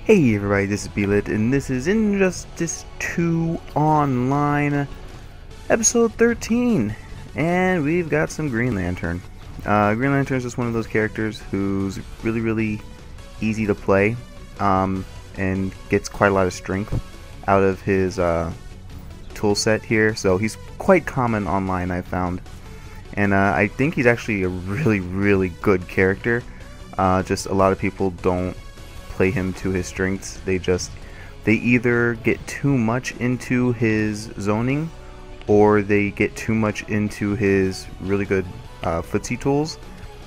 Hey everybody, this is Belit, and this is Injustice 2 Online, Episode 13, and we've got some Green Lantern. Green Lantern is just one of those characters who's really easy to play, and gets quite a lot of strength out of his tool set here, so he's quite common online, I've found. And I think he's actually a really good character. Just a lot of people don't play him to his strengths. They either get too much into his zoning, or they get too much into his really good footsie tools,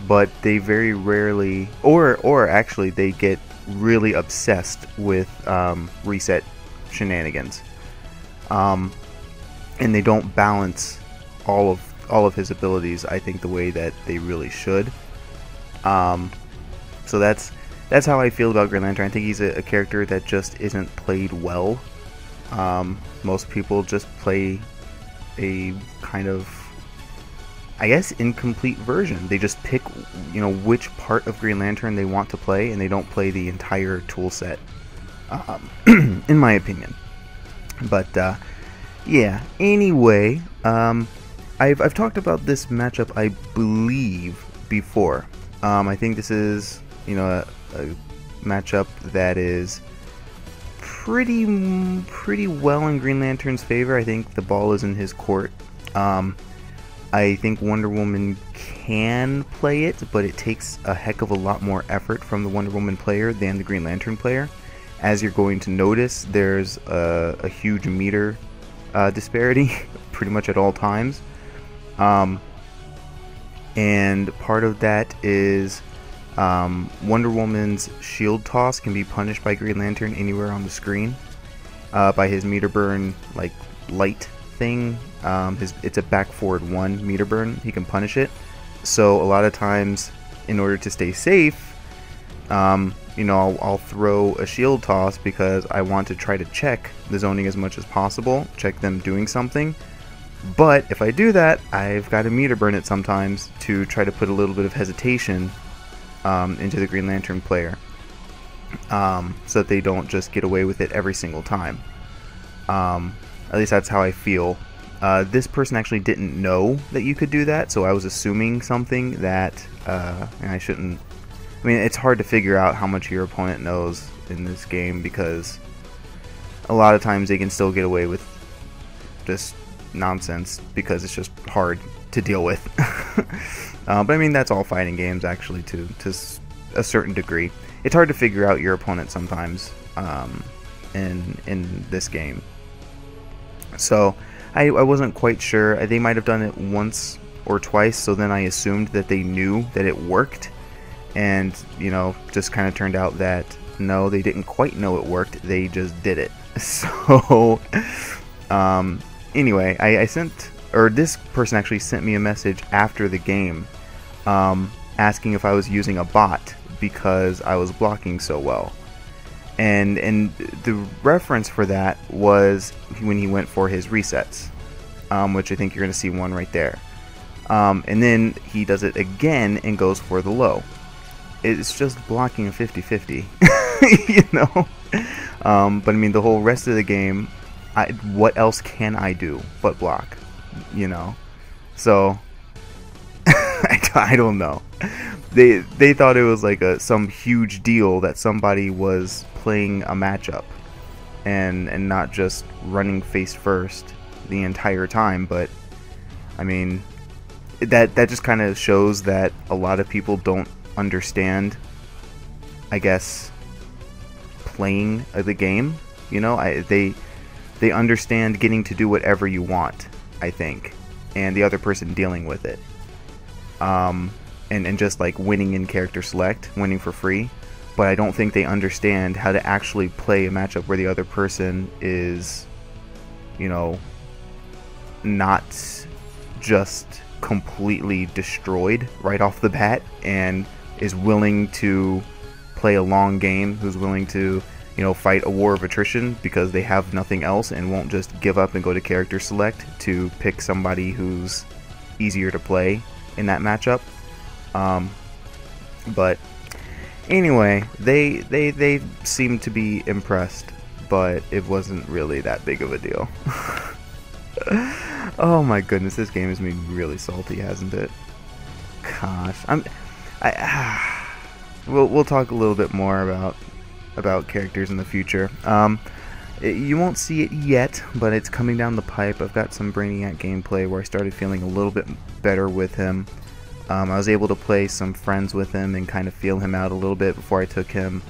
but they very rarely, or actually they get really obsessed with reset shenanigans, and they don't balance all of his abilities, I think, the way that they really should. So that's how I feel about Green Lantern. I think he's a character that just isn't played well. Most people just play a kind of, I guess, incomplete version. They just pick, which part of Green Lantern they want to play, and they don't play the entire tool set, in my opinion. But yeah. Anyway, I've talked about this matchup, I believe, before. I think this is, a matchup that is pretty well in Green Lantern's favor. I think the ball is in his court. I think Wonder Woman can play it, but it takes a heck of a lot more effort from the Wonder Woman player than the Green Lantern player. As you're going to notice, there's a huge meter disparity pretty much at all times. And part of that is Wonder Woman's shield toss can be punished by Green Lantern anywhere on the screen by his meter burn light thing. It's a back forward 1 meter burn. He can punish it. So a lot of times, in order to stay safe, I'll throw a shield toss because I want to try to check the zoning as much as possible, check them doing something. But if I do that, I've got to meter burn it sometimes to try to put a little bit of hesitation into the Green Lantern player, so that they don't just get away with it every single time. At least that's how I feel. This person actually didn't know that you could do that, so I was assuming something that and I shouldn't. I mean, it's hard to figure out how much your opponent knows in this game, because a lot of times they can still get away with just nonsense because it's just hard to deal with. But I mean, that's all fighting games, actually, to a certain degree. It's hard to figure out your opponent sometimes in this game. So I wasn't quite sure. They might have done it once or twice, so then I assumed that they knew that it worked, and just kind of turned out that no, they didn't quite know it worked. They just did it. So anyway, I sent, or this person actually sent me a message after the game, asking if I was using a bot because I was blocking so well. And the reference for that was when he went for his resets, which I think you're going to see one right there. And then he does it again and goes for the low. It's just blocking a 50-50, but I mean, the whole rest of the game, what else can I do but block, So I don't know. They thought it was like some huge deal that somebody was playing a matchup and not just running face first the entire time. But I mean, that just kind of shows that a lot of people don't understand, I guess, playing the game. They understand getting to do whatever you want, I think, and the other person dealing with it. And just like winning in character select, winning for free. But I don't think they understand how to actually play a matchup where the other person is, not just completely destroyed right off the bat, and is willing to play a long game, who's willing to, fight a war of attrition because they have nothing else, and won't just give up and go to character select to pick somebody who's easier to play in that matchup. But Anyway, they seemed to be impressed, but it wasn't really that big of a deal. Oh my goodness, this game has made me really salty, hasn't it? Gosh, we'll talk a little bit more about characters in the future. You won't see it yet, but it's coming down the pipe. I've got some Brainiac gameplay where I started feeling a little bit better with him. I was able to play some friends with him and kind of feel him out a little bit before I took him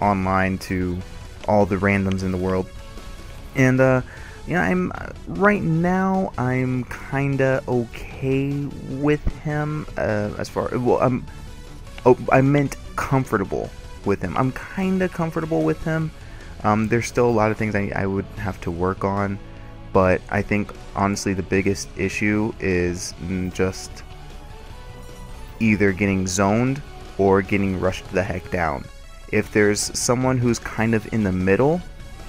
online to all the randoms in the world. And yeah, right now I'm kinda okay with him as far, well, I meant comfortable with him. I'm kinda comfortable with him. There's still a lot of things I would have to work on, but I think honestly the biggest issue is just either getting zoned or getting rushed the heck down. If there's someone who's kind of in the middle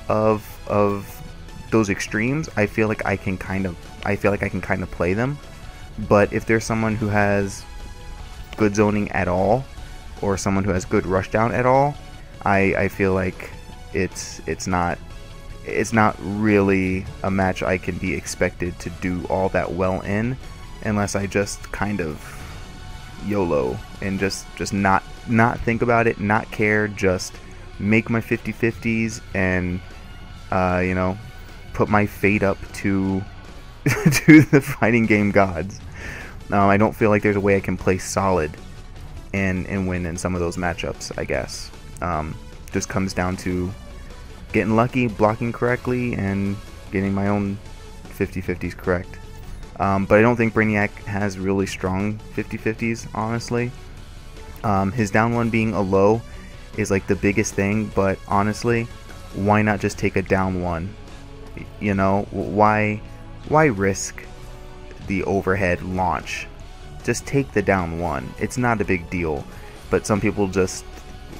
of those extremes, I feel like I can kind of play them. But if there's someone who has good zoning at all, or someone who has good rushdown at all, I feel like it's not really a match I can be expected to do all that well in, unless I just kind of YOLO and just not think about it, not care, just make my 50-50s and you know, put my fate up to to the fighting game gods. I don't feel like there's a way I can play solid and win in some of those matchups, I guess. Just comes down to getting lucky, blocking correctly, and getting my own 50-50s correct. But I don't think Brainiac has really strong 50-50s, honestly. His down one being a low is like the biggest thing, but honestly, why not just take a down one? You know, why risk the overhead launch? Just take the down one. It's not a big deal, but some people just,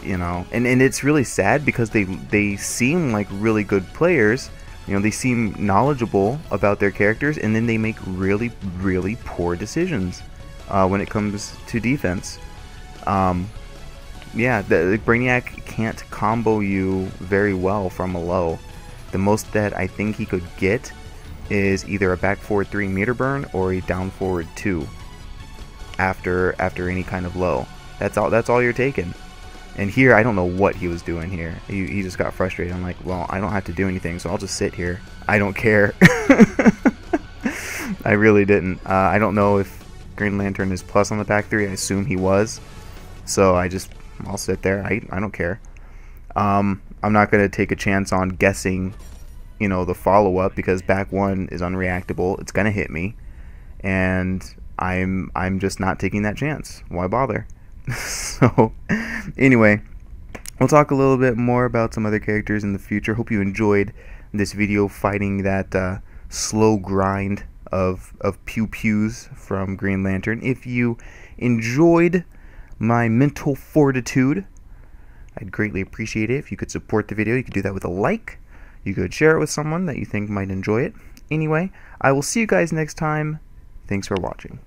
you know, and it's really sad because they seem like really good players. You know, they seem knowledgeable about their characters, and then they make really, really poor decisions when it comes to defense. Yeah, the Brainiac can't combo you very well from a low. The most that I think he could get is either a back forward 3 meter burn or a down forward 2 after any kind of low. That's all you're taking. And here, I don't know what he was doing here. He just got frustrated. I'm like, well, I don't have to do anything, so I'll just sit here. I don't care. I really didn't. I don't know if Green Lantern is plus on the back 3. I assume he was. So I'll sit there. I don't care. I'm not going to take a chance on guessing, you know, the follow-up, because back 1 is unreactable. It's going to hit me. And I'm just not taking that chance. Why bother? So, anyway, we'll talk a little bit more about some other characters in the future. Hope you enjoyed this video fighting that slow grind of pew-pews from Green Lantern. If you enjoyed my mental fortitude, I'd greatly appreciate it if you could support the video. You could do that with a like. You could share it with someone that you think might enjoy it. Anyway, I will see you guys next time. Thanks for watching.